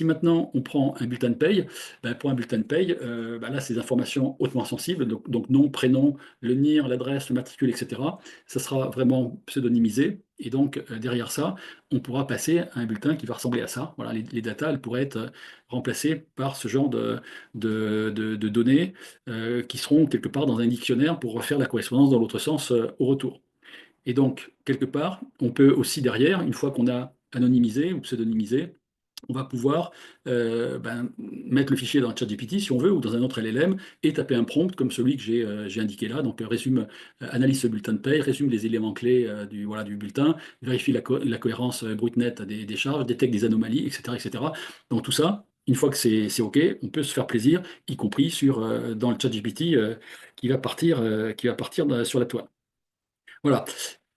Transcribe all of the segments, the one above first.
Si maintenant on prend un bulletin de paye, ben, pour un bulletin de paye, ben là, c'est des informations hautement sensibles, donc nom, prénom, le NIR, l'adresse, le matricule, etc. Ça sera vraiment pseudonymisé. Et donc, derrière ça, on pourra passer à un bulletin qui va ressembler à ça. Voilà, les datas, elles pourraient être remplacées par ce genre de données qui seront quelque part dans un dictionnaire pour refaire la correspondance dans l'autre sens au retour. Et donc, quelque part, on peut aussi derrière, une fois qu'on a anonymisé ou pseudonymisé, on va pouvoir mettre le fichier dans ChatGPT si on veut ou dans un autre LLM et taper un prompt comme celui que j'ai indiqué là. Donc résume, analyse ce bulletin de paye, résume les éléments clés voilà, du bulletin, vérifie la cohérence brute nette des charges, détecte des anomalies, etc., etc. Donc tout ça, une fois que c'est OK, on peut se faire plaisir, y compris dans le ChatGPT qui va partir sur la toile. Voilà.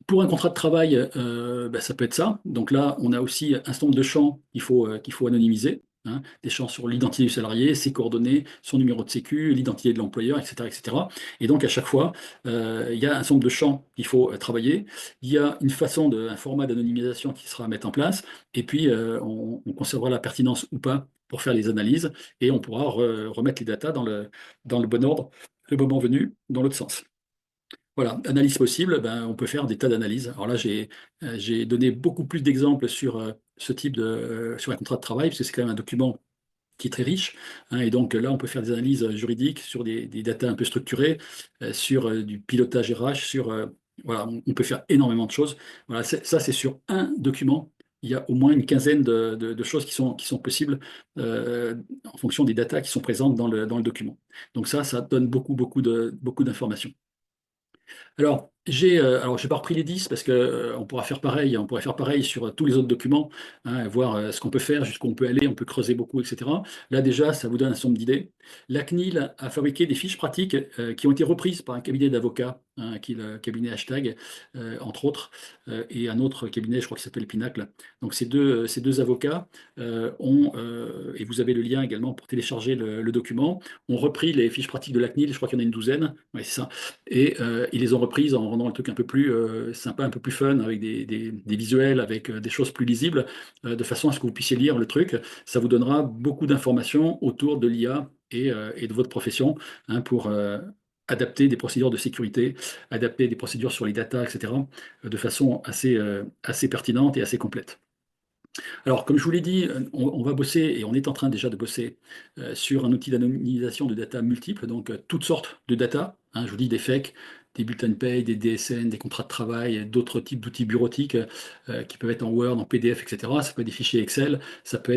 Pour un contrat de travail, ben, ça peut être ça. Donc là, on a aussi un certain nombre de champs qu'il faut anonymiser, hein. Des champs sur l'identité du salarié, ses coordonnées, son numéro de sécu, l'identité de l'employeur, etc., etc. Et donc à chaque fois, il y a un certain nombre de champs qu'il faut travailler. Il y a un format d'anonymisation qui sera à mettre en place. Et puis, on conservera la pertinence ou pas pour faire les analyses. Et on pourra remettre les datas dans le bon ordre, le moment venu, dans l'autre sens. Voilà, analyse possible, ben, on peut faire des tas d'analyses. Alors là, j'ai donné beaucoup plus d'exemples sur ce type sur un contrat de travail, parce que c'est quand même un document qui est très riche, hein. Et donc là, on peut faire des analyses juridiques sur des datas un peu structurées, sur du pilotage RH, voilà, on peut faire énormément de choses. Voilà, ça, c'est sur un document. Il y a au moins une quinzaine de choses qui sont possibles en fonction des datas qui sont présentes dans le document. Donc ça donne beaucoup d'informations. Alors, j'ai pas repris les 10 parce que on pourra faire pareil, on pourrait faire pareil sur tous les autres documents, hein, voir ce qu'on peut faire, jusqu'où on peut aller, on peut creuser beaucoup, etc. Là déjà, ça vous donne un certain nombre d'idées. La CNIL a fabriqué des fiches pratiques qui ont été reprises par un cabinet d'avocats, hein, qui est le cabinet Hashtag, entre autres, et un autre cabinet, je crois qu'il s'appelle Pinacle. Donc ces deux avocats et vous avez le lien également pour télécharger le document, ont repris les fiches pratiques de la CNIL, je crois qu'il y en a une douzaine, ouais, c'est ça, et ils les ont reprises en rendant le truc un peu plus sympa, un peu plus fun, avec des visuels, avec des choses plus lisibles, de façon à ce que vous puissiez lire le truc. Ça vous donnera beaucoup d'informations autour de l'IA et de votre profession, hein, pour adapter des procédures de sécurité, adapter des procédures sur les datas, etc., de façon assez pertinente et assez complète. Alors, comme je vous l'ai dit, on va bosser, et on est en train déjà de bosser, sur un outil d'anonymisation de data multiples, donc toutes sortes de data, hein. Je vous dis des FEC, des bulletins de paye, des DSN, des contrats de travail, d'autres types d'outils bureautiques qui peuvent être en Word, en PDF, etc. Ça peut être des fichiers Excel, ça peut être